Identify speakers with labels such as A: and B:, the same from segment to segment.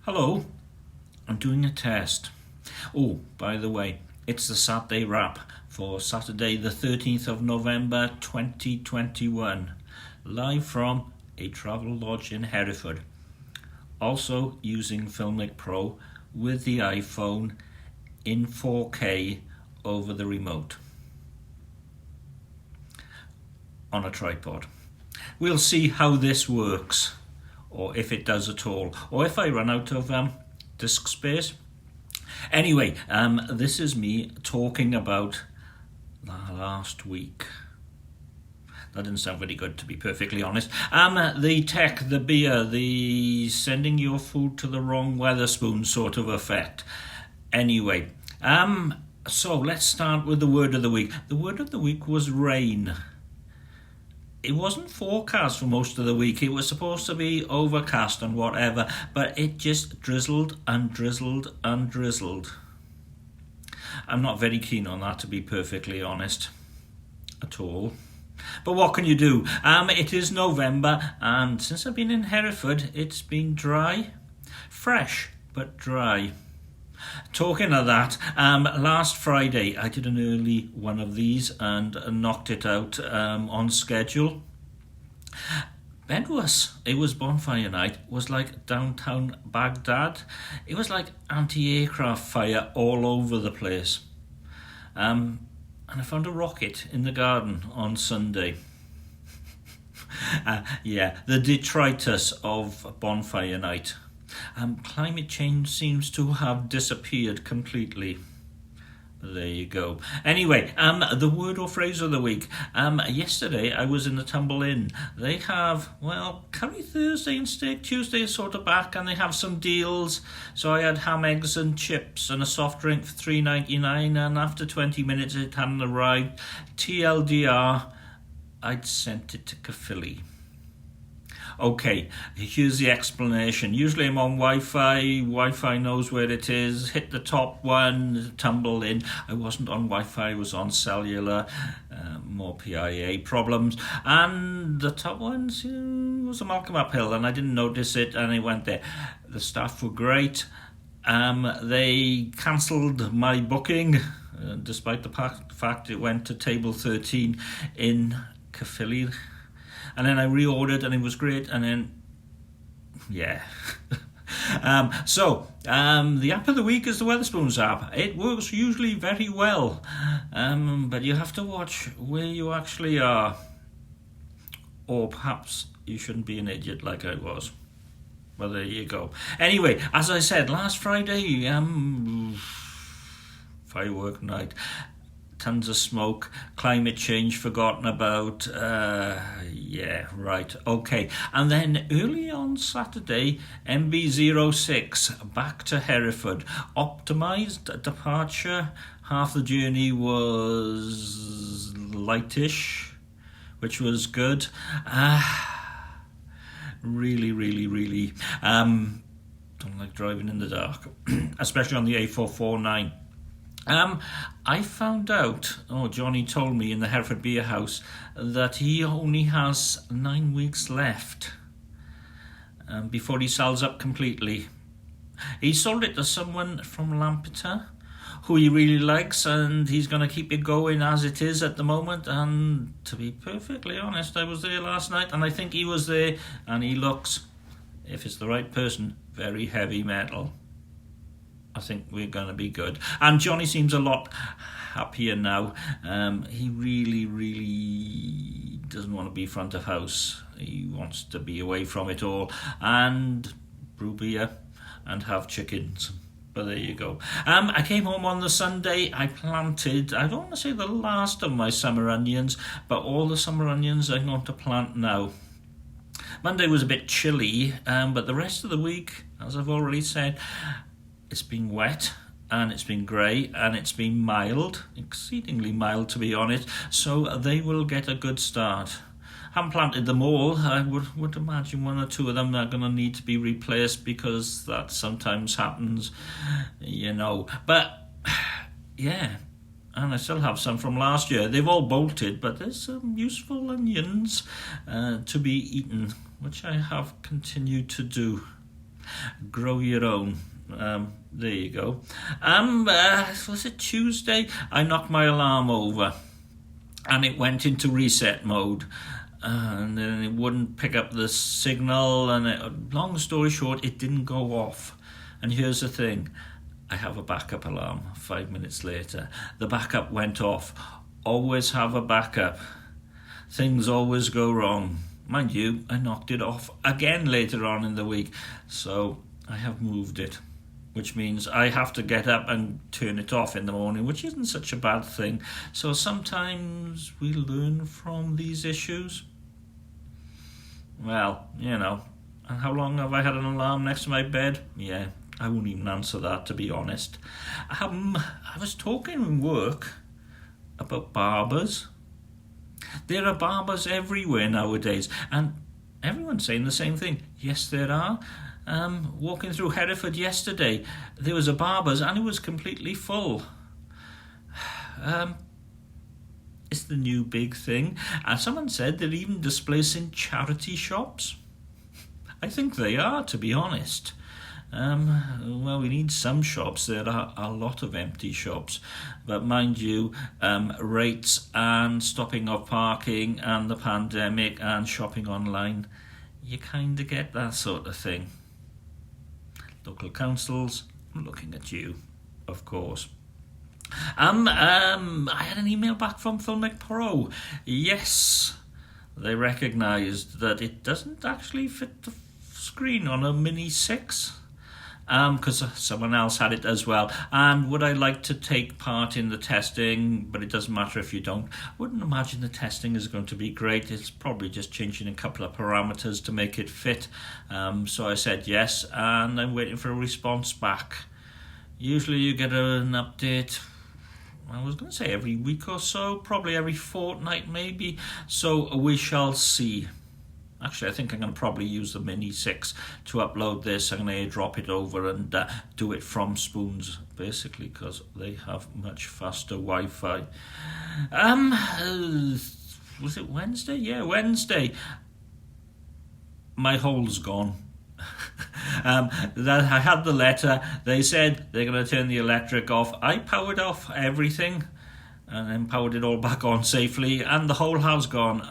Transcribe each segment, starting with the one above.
A: Hello, I'm doing a test. Oh, by the way, it's the Saturday wrap for Saturday the 13th of November 2021, live from a travel lodge in Hereford. Also using FilmicPro with the iPhone in 4K over the remote on a tripod. We'll see how this works, or if it does at all, or if I run out of disk space. Anyway, this is me talking about the last week. That didn't sound very good, to be perfectly honest. The tech, the beer, the sending your food to the wrong Wetherspoon sort of effect. Anyway, so let's start with the word of the week. The word of the week was rain. It wasn't forecast for most of the week. It was supposed to be overcast and whatever, but it just drizzled and drizzled and drizzled. I'm not very keen on that, to be perfectly honest, at all. But what can you do? It is November, and since I've been in Hereford, it's been dry. Fresh, but dry. Talking of that, last Friday I did an early one of these and knocked it out on schedule. Bedwas, it was bonfire night, was like downtown Baghdad. It was like anti-aircraft fire all over the place. And I found a rocket in the garden on Sunday. The detritus of bonfire night. Climate change seems to have disappeared completely. There you go. Anyway, the word or phrase of the week. Yesterday I was in the Tumble Inn. They have, curry Thursday and steak Tuesday is sort of back, and they have some deals. So I had ham, eggs and chips and a soft drink for $3.99, and after 20 minutes it hadn't arrived. TLDR, I'd sent it to Caerphilly. Okay, here's the explanation. Usually I'm on Wi-Fi. Wi-Fi knows where it is. Hit the top one, tumble in. I wasn't on Wi-Fi, I was on cellular. More PIA problems. And the top one was a Malcolm Uphill, and I didn't notice it, and I went there. The staff were great. They cancelled my booking, despite the fact it went to table 13 in Caerphilly. And then I reordered, and it was great. And then, yeah. The app of the week is the Wetherspoons app. It works usually very well, but you have to watch where you actually are. Or perhaps you shouldn't be an idiot like I was. Well, there you go. Anyway, as I said, last Friday, firework night. Tons of smoke, climate change forgotten about, okay. And then early on Saturday, MB06 back to Hereford. Optimised departure, half the journey was lightish, which was good. Really, don't like driving in the dark, especially on the A449. I found out, Johnny told me in the Hereford Beer House, that he only has 9 weeks left before he sells up completely. He sold it to someone from Lampeter who he really likes, and he's going to keep it going as it is at the moment. And to be perfectly honest, I was there last night, and I think he was there, and he looks, if it's the right person, very heavy metal. I think we're going to be good. And Johnny seems a lot happier now. He really doesn't want to be front of house. He wants to be away from it all and brew beer and have chickens. But there you go. I came home on the Sunday. I planted, I don't want to say the last of my summer onions, but all the summer onions I'm going to plant now. Monday was a bit chilly, but the rest of the week, as I've already said, it's been wet, and it's been grey, and it's been mild, exceedingly mild to be honest, so they will get a good start. Haven't planted them all. I would imagine one or two of them are going to need to be replaced, because that sometimes happens, But, yeah, and I still have some from last year. They've all bolted, but there's some useful onions to be eaten, which I have continued to do. Grow your own. There you go. Was it Tuesday? I knocked my alarm over and it went into reset mode. And then it wouldn't pick up the signal, and long story short, it didn't go off. And here's the thing, I have a backup alarm 5 minutes later. The backup went off. Always have a backup. Things always go wrong. Mind you, I knocked it off again later on in the week, so I have moved it, which means I have to get up and turn it off in the morning, which isn't such a bad thing. So sometimes we learn from these issues. Well, and how long have I had an alarm next to my bed? Yeah, I won't even answer that, to be honest. I was talking in work about barbers. There are barbers everywhere nowadays, and everyone's saying the same thing. Yes, there are. Walking through Hereford yesterday, there was a barber's and it was completely full. It's the new big thing. And someone said they're even displacing charity shops. I think they are, to be honest. Well, we need some shops. There are a lot of empty shops. But mind you, rates and stopping of parking and the pandemic and shopping online, you kind of get that sort of thing. Local councils, I'm looking at you, of course. I had an email back from FilmicPro. Yes, they recognised that it doesn't actually fit the screen on a Mini 6. Because someone else had it as well. And would I like to take part in the testing? But it doesn't matter if you don't. Wouldn't imagine the testing is going to be great. It's probably just changing a couple of parameters to make it fit. So I said yes, and I'm waiting for a response back. Usually you get an update, I was going to say every week or so, probably every fortnight maybe. So we shall see. Actually, I think I'm going to probably use the Mini 6 to upload this. I'm going to airdrop it over and do it from Spoons, basically, because they have much faster Wi-Fi. Was it Wednesday? Yeah, Wednesday. My hole's gone. That I had the letter. They said they're going to turn the electric off. I powered off everything and then powered it all back on safely, and the hole has gone.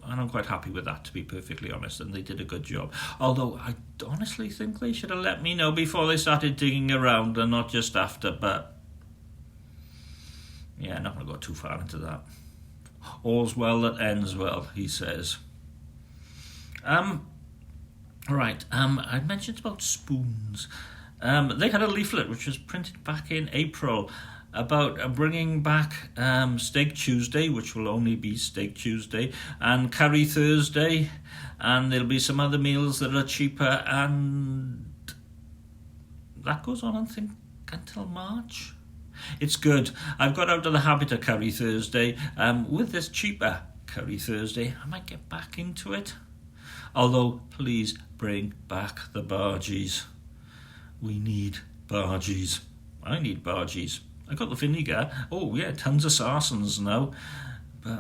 A: And I'm quite happy with that, to be perfectly honest, and they did a good job. Although I honestly think they should have let me know before they started digging around and not just after, but yeah, I'm not going to go too far into that. All's well that ends well, he says. Right, I mentioned about Spoons. They had a leaflet which was printed back in April about bringing back Steak Tuesday, which will only be Steak Tuesday, and Curry Thursday, and there'll be some other meals that are cheaper, and that goes on, I think, until March. It's good. I've got out of the habit of Curry Thursday. With this cheaper Curry Thursday, I might get back into it. Although, please bring back the bargies. We need bargies. I need bargies. I got the vinegar. Oh, yeah, tons of sarsons now. But,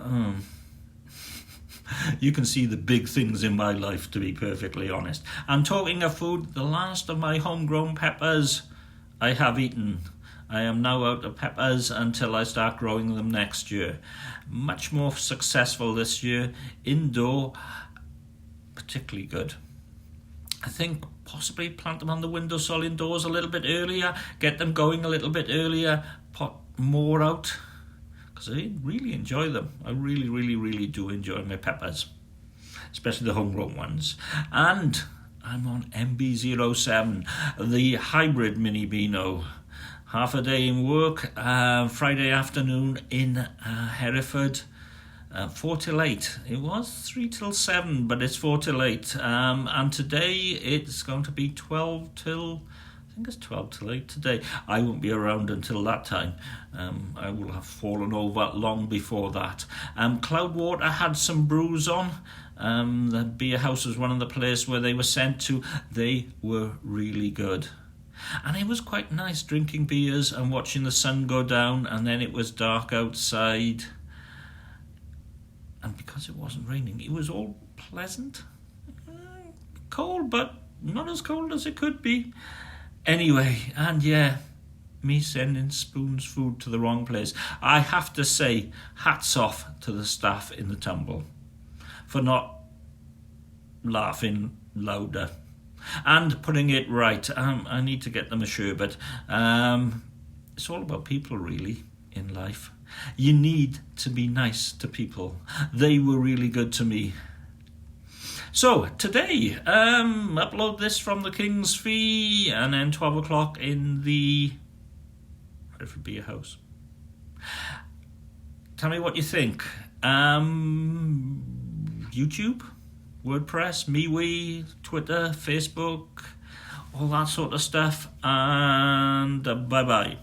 A: you can see the big things in my life, to be perfectly honest. And talking of food, the last of my homegrown peppers I have eaten. I am now out of peppers until I start growing them next year. Much more successful this year. Indoor, particularly good. I think possibly plant them on the windowsill indoors a little bit earlier, get them going a little bit earlier, put more out, because I really enjoy them. I really, really, really do enjoy my peppers, especially the homegrown ones. And I'm on MB07, the hybrid mini Beano. Half a day in work, Friday afternoon in Hereford. 4 till 8. It was 3 till 7, but it's 4 till 8. And today it's going to be 12 till... I think it's 12 till 8 today. I won't be around until that time. I will have fallen over long before that. Cloudwater had some brews on. The beer house was one of the places where they were sent to. They were really good. And it was quite nice drinking beers and watching the sun go down, and then it was dark outside. And because it wasn't raining, it was all pleasant. Cold, but not as cold as it could be. Anyway, and yeah, me sending Spoon's food to the wrong place. I have to say, hats off to the staff in the tumble for not laughing louder and putting it right. I need to get them a sherbet. It's all about people, really, in life. You need to be nice to people. They were really good to me. So today, upload this from the King's Fee, and then 12 o'clock in the Hereford beer house. Tell me what you think. YouTube, WordPress, MeWe, Twitter, Facebook, all that sort of stuff. And bye-bye.